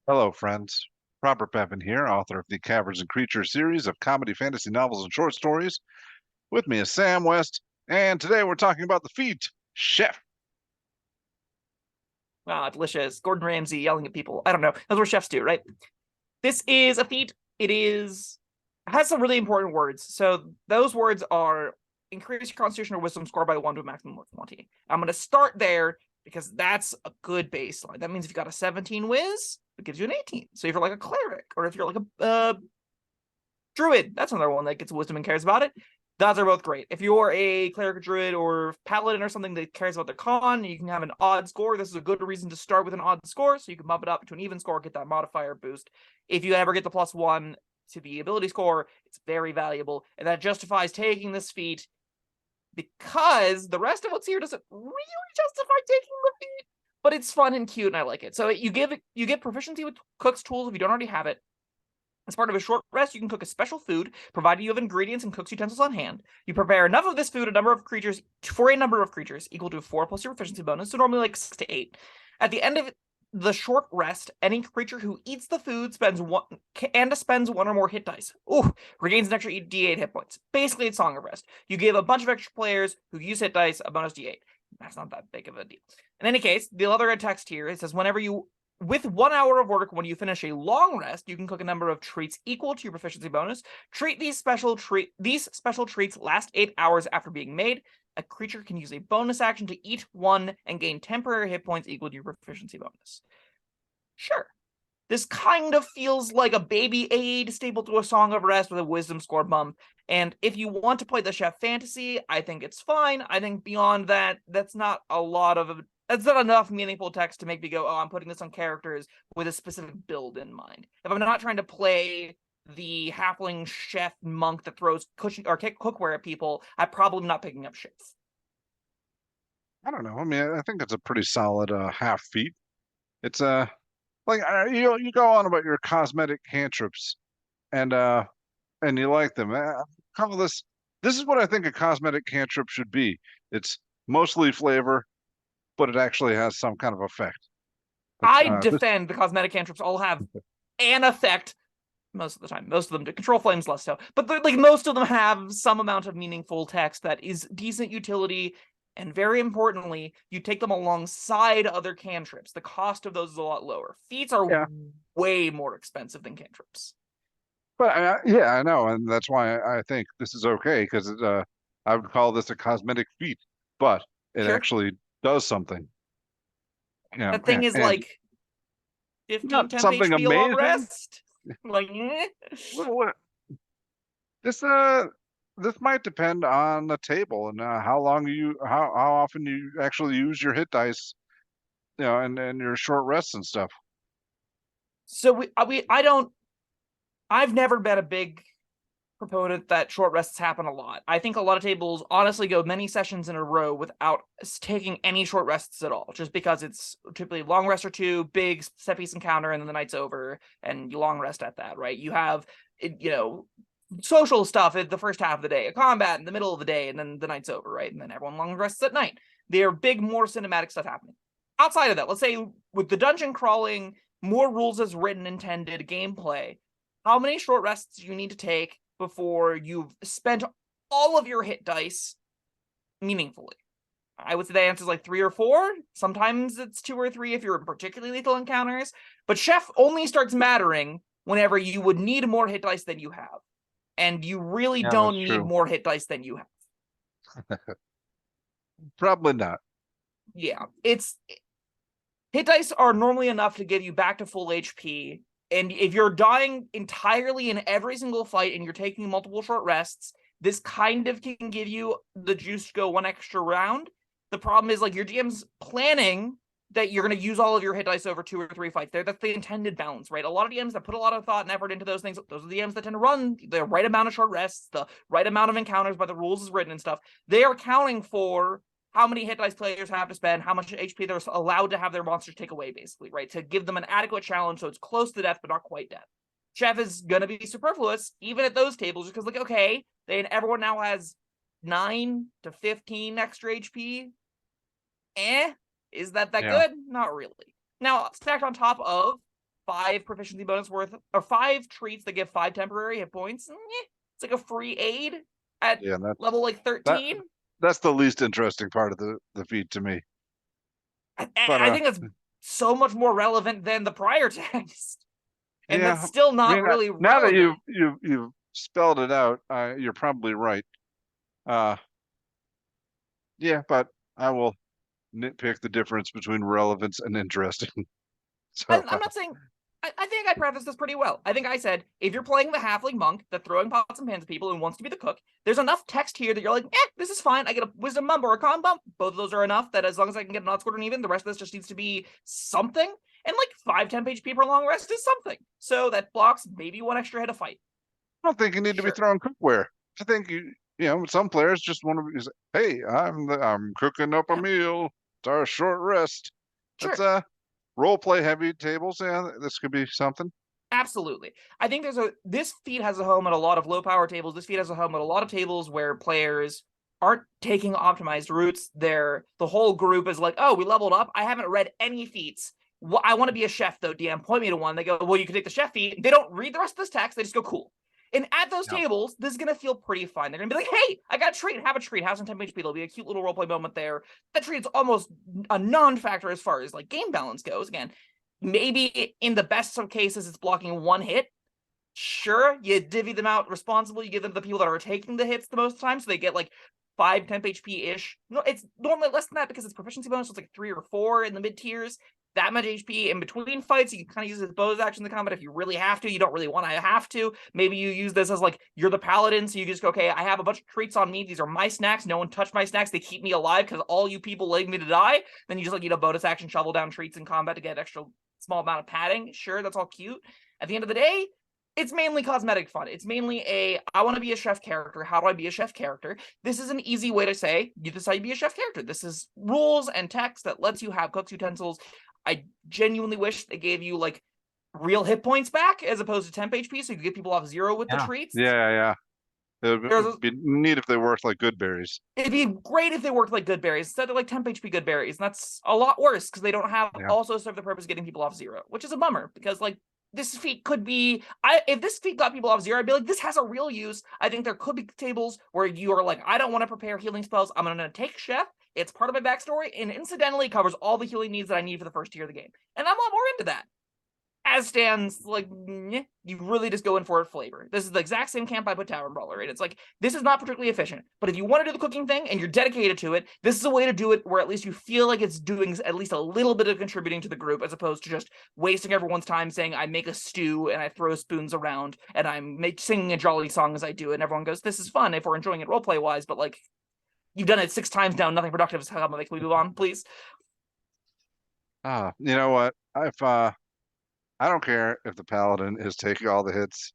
Hello, friends. Robert Bevan here, author of the Caverns and Creatures series of comedy, fantasy novels, and short stories. With me is Sam West, and today we're talking about the feat, Chef. Ah, delicious. Gordon Ramsay yelling at people. I don't know. That's what chefs do, right? This is a feat. It has some really important words. So those words are increase your constitution or wisdom score by 1 to a maximum of 20. I'm going to start there because that's a good baseline. That means if you got a 17 whiz, it gives you an 18. So if you're like a cleric or if you're like a druid, that's another one that gets wisdom and cares about it. Those are both great. If you're a cleric, druid, or paladin or something that cares about their con, you can have an odd score. This is a good reason to start with an odd score, so you can bump it up to an even score, get that modifier boost. If you ever get the +1 to the ability score, it's very valuable, and that justifies taking this feat because the rest of what's here doesn't really justify taking the feat, but it's fun and cute, and I like it. So you get proficiency with Cook's tools if you don't already have it. As part of a short rest, you can cook a special food, provided you have ingredients and cook's utensils on hand. You prepare enough of this food, for a number of creatures equal to 4 plus your efficiency bonus, so normally like 6 to 8. At the end of the short rest, any creature who eats the food spends 1 or more hit dice. Ooh, regains an extra D8 hit points. Basically, it's Song of Rest. You give a bunch of extra players who use hit dice a bonus D8. That's not that big of a deal. In any case, the other text here, it says with 1 hour of work, when you finish a long rest, you can cook a number of treats equal to your proficiency bonus. These special treats last 8 hours after being made. A creature can use a bonus action to eat one and gain temporary hit points equal to your proficiency bonus. Sure. This kind of feels like a baby aid stapled to a Song of Rest with a wisdom score bump. And if you want to play the chef fantasy, I think it's fine. I think beyond that, that's not enough meaningful text to make me go, oh, I'm putting this on characters with a specific build in mind. If I'm not trying to play the halfling chef monk that throws cookware at people, I'm probably not picking up chef. I don't know. I mean, I think it's a pretty solid half feat. It's like you go on about your cosmetic cantrips, and and you like them. Call this. This is what I think a cosmetic cantrip should be. It's mostly flavor, but it actually has some kind of effect. Like, I defend the cosmetic cantrips all have an effect most of the time. Most of them do. Control flames less so, but like most of them have some amount of meaningful text that is decent utility. And very importantly, you take them alongside other cantrips. The cost of those is a lot lower. Feats are yeah, way more expensive than cantrips. but yeah, I know, and that's why I think this is okay because I would call this a cosmetic feat, but it Sure. actually does something. Yeah, That thing is and like 15 not temp something HP long amazing. rest. Like, What, this this might depend on the table and how often you actually use your hit dice, and your short rests and stuff. so I've never been a big proponent that short rests happen a lot. I think a lot of tables honestly go many sessions in a row without taking any short rests at all, just because it's typically long rest or two, big set piece encounter, and then the night's over, and you long rest at that, right? You have, social stuff at the first half of the day, a combat in the middle of the day, and then the night's over, right? And then everyone long rests at night. There are big, more cinematic stuff happening. Outside of that, let's say with the dungeon crawling, more rules as written, intended gameplay, how many short rests do you need to take before you've spent all of your hit dice meaningfully? I would say the answer is like 3 or 4. Sometimes it's 2 or 3 if you're in particularly lethal encounters. But chef only starts mattering whenever you would need more hit dice than you have. And you really Yeah, that's don't need true. more hit dice than you have. Probably not. Yeah, it's hit dice are normally enough to give you back to full HP. And if you're dying entirely in every single fight and you're taking multiple short rests, this kind of can give you the juice to go 1 extra round. The problem is, like, your GM's planning that you're going to use all of your hit dice over 2 or 3 fights. That's the intended balance, right? A lot of DMs that put a lot of thought and effort into those things, those are the DMs that tend to run the right amount of short rests, the right amount of encounters by the rules is written and stuff. They are accounting for how many hit dice players have to spend, how much HP they're allowed to have their monsters take away, basically, right? To give them an adequate challenge so it's close to death, but not quite death. Chef is going to be superfluous, even at those tables, because, like, okay, everyone now has 9 to 15 extra HP. Is that Yeah. good? Not really. Now, stacked on top of 5 proficiency bonus worth, or 5 treats that give 5 temporary hit points. It's like a free aid at Yeah, level like that 13. that's the least interesting part of the feat to me. But I think that's so much more relevant than the prior text. And yeah, that's still I not mean, really now that relevant. you've spelled it out, you're probably right. Uh, yeah, but I will nitpick the difference between relevance and interesting. So I'm not saying. I think I prefaced this pretty well. I think I said, if you're playing the halfling monk that's throwing pots and pans at people and wants to be the cook, there's enough text here that you're like, this is fine. I get a wisdom bump or a con bump. Both of those are enough that as long as I can get an odd score even, the rest of this just needs to be something. And like 5-10 HP per long rest is something. So that blocks maybe 1 extra hit of fight. I don't think you need to be Sure. throwing cookware. I think some players just want to be, hey, I'm cooking up a Yeah, meal. It's our short rest. That's sure. role play heavy tables. Yeah, this could be something. Absolutely. I think this feat has a home at a lot of low power tables. This feat has a home at a lot of tables where players aren't taking optimized routes. The whole group is like, oh, we leveled up. I haven't read any feats. I want to be a chef though, DM. Point me to one. They go, well, you can take the chef feat. They don't read the rest of this text. They just go, cool. And at those Yeah. tables, this is gonna feel pretty fun. They're gonna be like, hey, I got a treat. Have a treat. Have some 10 HP. There'll be a cute little roleplay moment there. That treat's almost a non-factor as far as like game balance goes. Again, maybe in the best of cases, it's blocking 1 hit. Sure, you divvy them out responsibly. You give them to the people that are taking the hits the most time, so they get like 5 temp HP ish. No, it's normally less than that because it's proficiency bonus. So it's like 3 or 4 in the mid tiers. That much HP in between fights, you can kind of use it as bonus action in the combat if you really have to. You don't really want to have to. Maybe you use this as like you're the paladin, so you just go, okay, I have a bunch of treats on me. These are my snacks. No one touched my snacks. They keep me alive because all you people leave me to die. Then you just like bonus action shovel down treats in combat to get extra small amount of padding. Sure, that's all cute. At the end of the day, it's mainly cosmetic fun. It's mainly I want to be a chef character. How do I be a chef character? This is an easy way to say, you decide to be a chef character. This is rules and text that lets you have cook's utensils. I genuinely wish they gave you like real hit points back as opposed to temp HP, so you could get people off 0 with the treats. Yeah. It There's would be neat if they worked like good berries. It'd be great if they worked like good berries instead of like temp HP good berries. And that's a lot worse because they don't have Yeah. also serve the purpose of getting people off 0, which is a bummer because like this feat could be if this feat got people off 0, I'd be like, this has a real use. I think there could be tables where you are like, I don't want to prepare healing spells. I'm gonna take Chef. It's part of my backstory, and incidentally covers all the healing needs that I need for the first tier of the game. And I'm a lot more into that. As stands, like, you really just go in for a flavor. This is the exact same camp I put Tavern Brawler in. It's like, this is not particularly efficient, but if you want to do the cooking thing and you're dedicated to it, this is a way to do it where at least you feel like it's doing at least a little bit of contributing to the group as opposed to just wasting everyone's time saying, I make a stew and I throw spoons around and I'm singing a jolly song as I do it. And everyone goes, this is fun if we're enjoying it roleplay wise, but like, you've done it 6 times now, nothing productive. So how about we move on, please? You know what? If I don't care if the paladin is taking all the hits.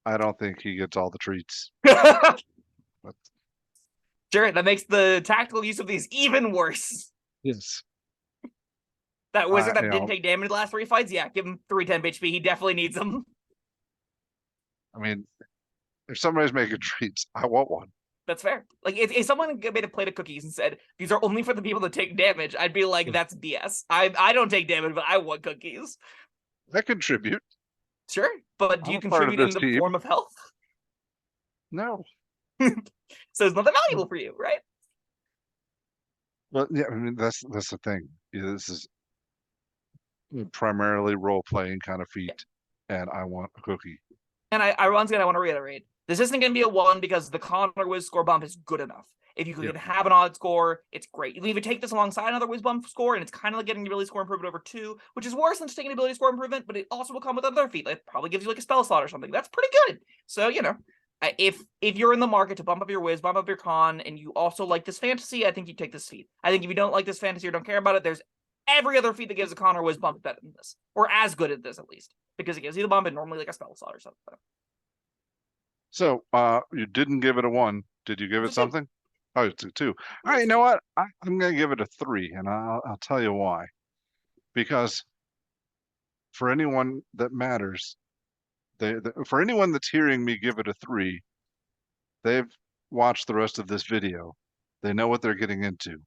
I don't think he gets all the treats. But Sure, that makes the tactical use of these even worse. yes, That wizard that you didn't know, take damage the last 3 fights, yeah, give him 310 HP. He definitely needs them. I mean, if somebody's making treats, I want one. That's fair. Like, if someone made a plate of cookies and said, these are only for the people that take damage, I'd be like, that's BS. I don't take damage, but I want cookies. I contribute. Sure, but do I'm you a part of contribute in this the team. form of health? No, So it's not that valuable for you, right? but yeah, I mean that's the thing. This is primarily role playing kind of Yeah. feat, and I want a cookie. And I once again, I want to reiterate, this isn't going to be a 1 because the Connor Wiz score bump is good enough. If you can Yep. have an odd score, it's great. You can even take this alongside another Wiz bump score, and it's kind of like getting the ability score improvement over 2, which is worse than just taking an ability score improvement, but it also will come with other feat. It probably gives you like a spell slot or something. That's pretty good. So, if you're in the market to bump up your Wiz, bump up your Con, and you also like this fantasy, I think you take this feat. I think if you don't like this fantasy or don't care about it, there's every other feat that gives a Con or Wiz bump better than this, or as good at this at least, because it gives you the bump and normally like a spell slot or something. So, you didn't give it a 1. Did you give it It's a 2. something? Oh, it's a 2. All right, you know what? I'm gonna give it a 3, and I'll tell you why. Because for anyone that matters, for anyone that's hearing me give it a 3, they've watched the rest of this video. They know what they're getting into.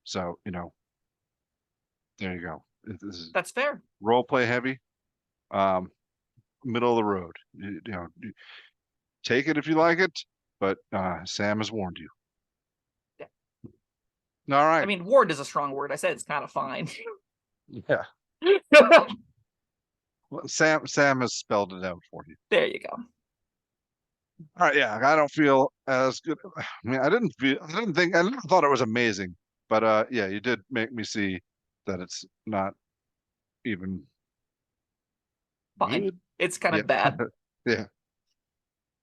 So, there you go. This is That's fair. role play heavy. Middle of the road. Take it if you like it, but Sam has warned you. Yeah. All right. I mean, warned is a strong word. I said it's kind of fine. Yeah. Well, Sam has spelled it out for you. There you go. All right, yeah, I don't feel as good. I mean, I never thought it was amazing, but yeah, you did make me see that it's not even Fine. good. It's kind Yeah. of bad. Yeah.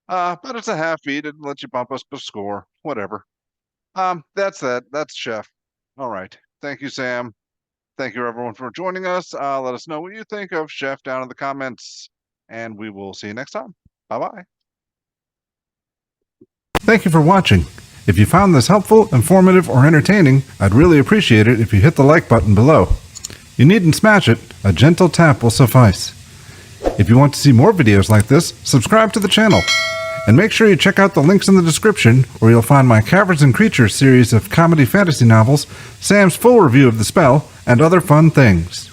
But it's a half beat. It lets you bump us a score, whatever. That's that. That's Chef. All right. Thank you, Sam. Thank you, everyone, for joining us. Let us know what you think of Chef down in the comments, and we will see you next time. Bye-bye. Thank you for watching. If you found this helpful, informative, or entertaining, I'd really appreciate it if you hit the like button below. You needn't smash it. A gentle tap will suffice. If you want to see more videos like this, subscribe to the channel. And make sure you check out the links in the description, where you'll find my Caverns Creatures series of comedy fantasy novels, Sam's full review of The Spell, and other fun things.